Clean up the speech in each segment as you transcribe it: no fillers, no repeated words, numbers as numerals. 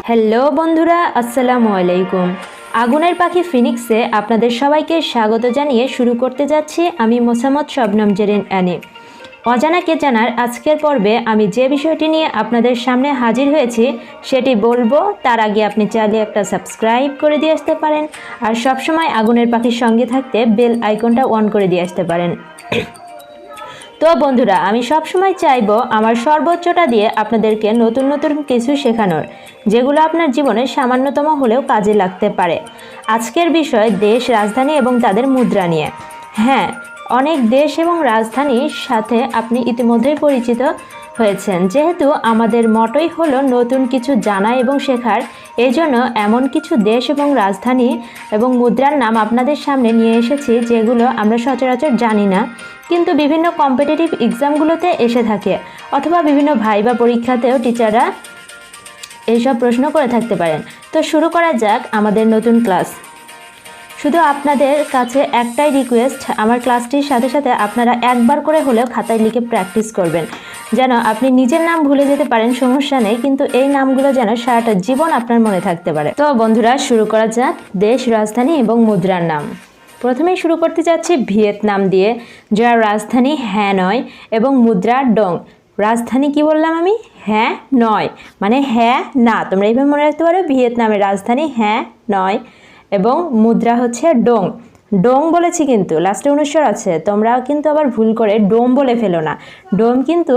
Hello বন্ধুরা, আসসালামু আলাইকুম। আগুনের পাখি ফিনিক্সে আপনাদের সবাইকে স্বাগত জানিয়ে শুরু করতে যাচ্ছি আমি মোসাম্মদ শবনম জেরিন অ্যানি। অজানাকে জানার আজকের পর্বে আমি যে বিষয়টি নিয়ে আপনাদের সামনে হাজির হয়েছি সেটি বলবো। তার আগে আপনি চাইলে একটা সাবস্ক্রাইব করে দিয়ে আসতে পারেন, আর সবসময় আগুনের পাখির সঙ্গে থাকতে বেল আইকনটা অন করে দিয়ে আসতে পারেন। তো বন্ধুরা, আমি সবসময় চাইবো আমার সর্বোচ্চটা দিয়ে আপনাদেরকে নতুন নতুন কিছু শেখানোর, যেগুলো আপনার জীবনে সামান্যতম হলেও কাজে লাগতে পারে। আজকের বিষয় দেশ, রাজধানী এবং তাদের মুদ্রা নিয়ে। হ্যাঁ, অনেক দেশ এবং রাজধানীর সাথে আপনি ইতিমধ্যেই পরিচিত হয়েছেন, যেহেতু আমাদের মটোই হলো নতুন কিছু জানা এবং শেখার। এই জন্য এমন কিছু দেশ এবং রাজধানী এবং মুদ্রার নাম আপনাদের সামনে নিয়ে এসেছি যেগুলো আমরা সচরাচর জানি না, কিন্তু বিভিন্ন কম্পিটিটিভ এক্সামগুলোতে এসে থাকে, অথবা বিভিন্ন ভাইবা পরীক্ষাতেও টিচাররা এইসব প্রশ্ন করে থাকতে পারেন। তো শুরু করা যাক আমাদের নতুন ক্লাস। শুধু আপনাদের কাছে একটাই রিকোয়েস্ট, আমার ক্লাসটির সাথে সাথে আপনারা একবার করে হলেও খাতায় লিখে প্র্যাকটিস করবেন, যেন আপনি নিজের নাম ভুলে যেতে পারেন সমস্যা নেই, কিন্তু এই নামগুলো যেন সারাটা জীবন আপনার মনে থাকতে পারে। তো বন্ধুরা, শুরু করা যাক দেশ, রাজধানী এবং মুদ্রার নাম। প্রথমেই শুরু করতে যাচ্ছি ভিয়েতনাম দিয়ে, যার রাজধানী হ্যানয় এবং মুদ্রা ডং। রাজধানী কি বললাম আমি? হ্যাঁ নয়, মানে হ্যাঁ না। তোমরা এইভাবে মনে রাখতে পারো, ভিয়েতনামের রাজধানী হ্যাঁ নয় এবং মুদ্রা হচ্ছে ডং। ডোং বলেছি কিন্তু লাস্টে অনুস্বর আছে, তোমরা কিন্তু আবার ভুল করে ডোম বলে ফেলো না। ডোম কিন্তু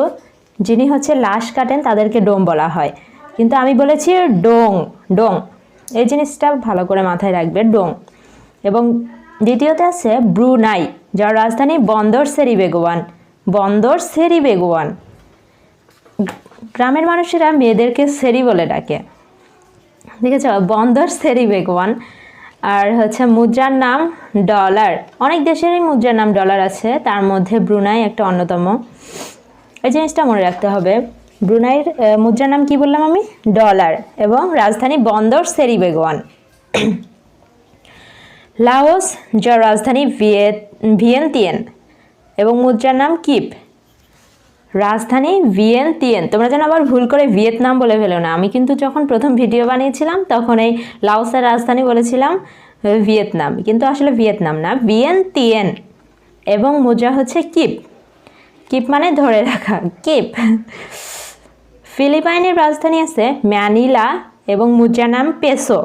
যিনি হচ্ছে লাশ কাটেন তাদেরকে ডোম বলা হয়, কিন্তু আমি বলেছি ডোং। ডোং এই জিনিসটা ভালো করে মাথায় রাখবে, ডোং। এবং দ্বিতীয়তে আছে ব্রুনাই, যার রাজধানী বন্দর সেরি বেগুয়ান। বন্দর সেরি বেগুয়ান। গ্রামের মানুষেরা মেয়েদেরকে সেরি বলে ডাকে, ঠিক আছে? বন্দর সেরি বেগুয়ান। আর হচ্ছে মুদ্রার নাম ডলার। অনেক দেশেরই মুদ্রার নাম ডলার আছে, তার মধ্যে ব্রুনাই একটা অন্যতম। এই জিনিসটা মনে রাখতে হবে। ব্রুনাইয়ের মুদ্রার নাম কি বললাম আমি? ডলার, এবং রাজধানী বন্দর সেরি বেগুয়ান। লাওস, যার রাজধানী ভিয়েনতিয়েন এবং মুদ্রার নাম কিপ। রাজধানী ভিয়েনতিয়েন। তোমরা যেন আবার ভুল করে ভিয়েতনাম বলে ফেলো না। আমি কিন্তু যখন প্রথম ভিডিও বানিয়েছিলাম তখন এই লাওসের রাজধানী বলেছিলাম ভিয়েতনাম, কিন্তু আসলে ভিয়েতনাম না, ভিয়েনতিয়েন। এবং মুদ্রা হচ্ছে কিপ। কিপ মানে ধরে রাখা, কিপ। ফিলিপাইনের রাজধানী আছে ম্যানিলা এবং মুদ্রার নাম পেসো।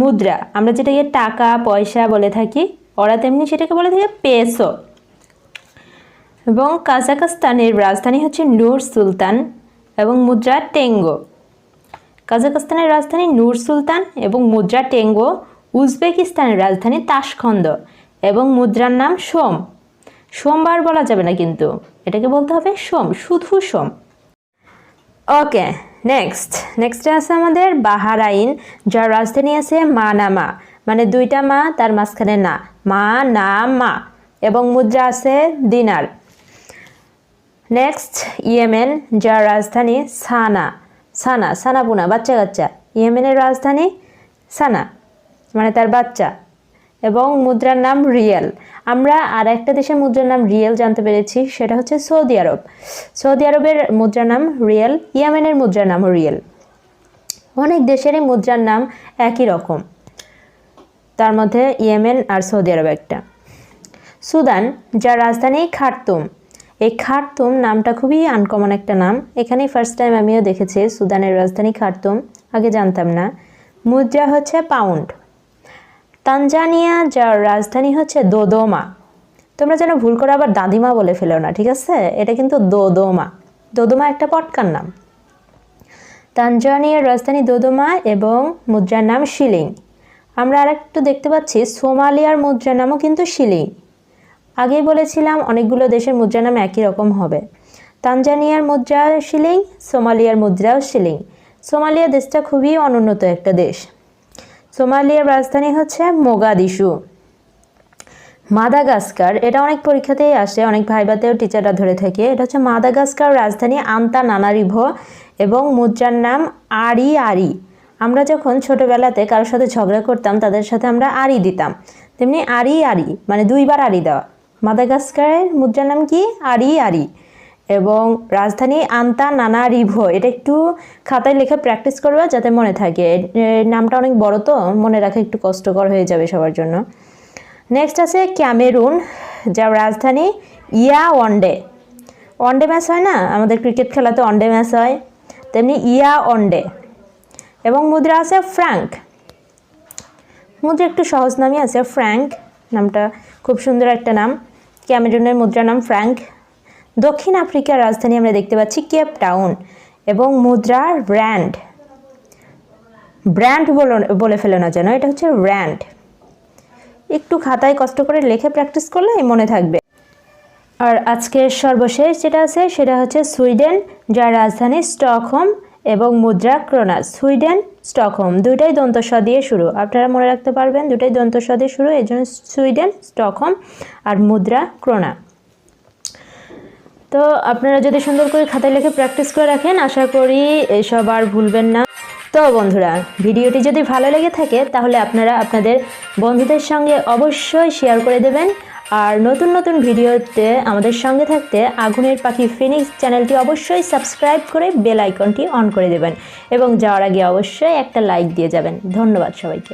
মুদ্রা আমরা যেটাকে টাকা পয়সা বলে থাকি, ওরা তেমনি সেটাকে বলে থাকে পেসো। এবং কাজাখস্তানের রাজধানী হচ্ছে নূর সুলতান এবং মুদ্রা টেঙ্গো। কাজাখস্তানের রাজধানী নূর সুলতান এবং মুদ্রা টেঙ্গো। উজবেকিস্তানের রাজধানী তাশখন্দ এবং মুদ্রার নাম সোম। সোমবার বলা যাবে না, কিন্তু এটাকে বলতে হবে সোম, শুধু সোম। ওকে, নেক্সটে আছে আমাদের বাহারাইন, যার রাজধানী আছে মানামা, মানে দুইটা মা তার মাঝখানে না, মা না মা, এবং মুদ্রা আছে দিনার। নেক্সট ইয়েমেন, যার রাজধানী সানা। সানা, সানাপুনা, বাচ্চা কাচ্চা। ইয়েমেনের রাজধানী সানা, মানে তার বাচ্চা, এবং মুদ্রার নাম রিয়েল। আমরা আর একটা দেশের মুদ্রার নাম রিয়েল জানতে পেরেছি, সেটা হচ্ছে সৌদি আরব। সৌদি আরবের মুদ্রার নাম রিয়েল, ইয়েমেনের মুদ্রার নাম রিয়েল। অনেক দেশেরই মুদ্রার নাম একই রকম, তার মধ্যে ইয়েমেন আর সৌদি আরব একটা। সুদান, যার রাজধানী খার্তুম। এই খার্তুম নামটা খুবই আনকমন একটা নাম, এখানেই ফার্স্ট টাইম আমিও দেখেছি সুদানের রাজধানী খার্তুম, আগে জানতাম না। মুদ্রা হচ্ছে পাউন্ড। তানজানিয়া, যার রাজধানী হচ্ছে দোদোমা। তোমরা যেন ভুল করে আবার দাদিমা বলে ফেলো না, ঠিক আছে? এটা কিন্তু দোদোমা। দোদোমা একটা পটকার নাম। তানজানিয়ার রাজধানী দোদোমা এবং মুদ্রার নাম শিলিং। আমরা আর একটু দেখতে পাচ্ছি সোমালিয়ার মুদ্রার নামও কিন্তু শিলিং। আগেই বলেছিলাম অনেকগুলো দেশের মুদ্রার নাম একই রকম হবে। তানজানিয়ার মুদ্রা শিলিং, সোমালিয়ার মুদ্রাও শিলিং। সোমালিয়া দেশটা খুবই অনুন্নত একটা দেশ। সোমালিয়ার রাজধানী হচ্ছে মোগাদিশু। মাদাগাস্কার, এটা অনেক পরীক্ষাতেই আসে, অনেক ভাইবাতেও টিচাররা ধরে থাকে। এটা হচ্ছে মাদাগাস্কার রাজধানী আন্তানানারিভো এবং মুদ্রার নাম আরি আরি। আমরা যখন ছোটবেলাতে কারোর সাথে ঝগড়া করতাম তাদের সাথে আমরা আরি দিতাম, তেমনি আরি আরি মানে দুইবার আরি দেওয়া। মাদাগাস্কারের মুদ্রার নাম কি? আরি আরি। এবং রাজধানী আন্তানানারিভো। এটা একটু খাতায় লেখা প্র্যাকটিস করবে যাতে মনে থাকে, নামটা অনেক বড় তো মনে রাখা একটু কষ্টকর হয়ে যাবে সবার জন্য। নেক্সট আছে ক্যামেরুন, যার রাজধানী ইয়াওন্ডে। ওয়ানডে ম্যাচ হয় না, আমাদের ক্রিকেট খেলাতে ওয়ানডে ম্যাচ হয়, তেমনি ইয়াওন্ডে। এবং মুদ্রা আছে ফ্র্যাঙ্ক। মুদ্রা একটু সহজ নামই আছে, ফ্র্যাঙ্ক নামটা খুব সুন্দর একটা নাম। ক্যামেরুনের মুদ্রার নাম ফ্র্যাঙ্ক। দক্ষিণ আফ্রিকার রাজধানী আমরা দেখতে পাচ্ছি কেপ টাউন, এবং মুদ্রার ব্র্যান্ড। ব্র্যান্ড বলে ফেলো না যেন, এটা হচ্ছে র্যান্ড। একটু খাতায় কষ্ট করে লেখে প্র্যাকটিস করলে মনে থাকবে। আর আজকের সর্বশেষ যেটা আছে সেটা হচ্ছে সুইডেন, যার রাজধানী স্টকহোম এবং মুদ্রা ক্রোনা। সুইডেন, স্টকহোম দুইটাই দন্ত স দিয়ে শুরু, আপনারা মনে রাখতে পারবেন দুইটাই দন্ত স দিয়ে শুরু, এই জন্য সুইডেন, স্টকহোম আর মুদ্রা ক্রোনা। তো আপনারা যদি সুন্দর করে খাতায় লিখে প্র্যাকটিস করে রাখেন, আশা করি এসব আর ভুলবেন না। তো বন্ধুরা, ভিডিওটি যদি ভালো লেগে থাকে তাহলে আপনারা আপনাদের বন্ধুদের সঙ্গে অবশ্যই শেয়ার করে দেবেন। আর নতুন নতুন ভিডিওতে আমাদের সঙ্গে থাকতে আগুনের পাখি ফিনিক্স চ্যানেলটি অবশ্যই সাবস্ক্রাইব করে বেল আইকনটি অন করে দেবেন, এবং যাওয়ার আগে অবশ্যই একটা লাইক দিয়ে যাবেন। ধন্যবাদ সবাইকে।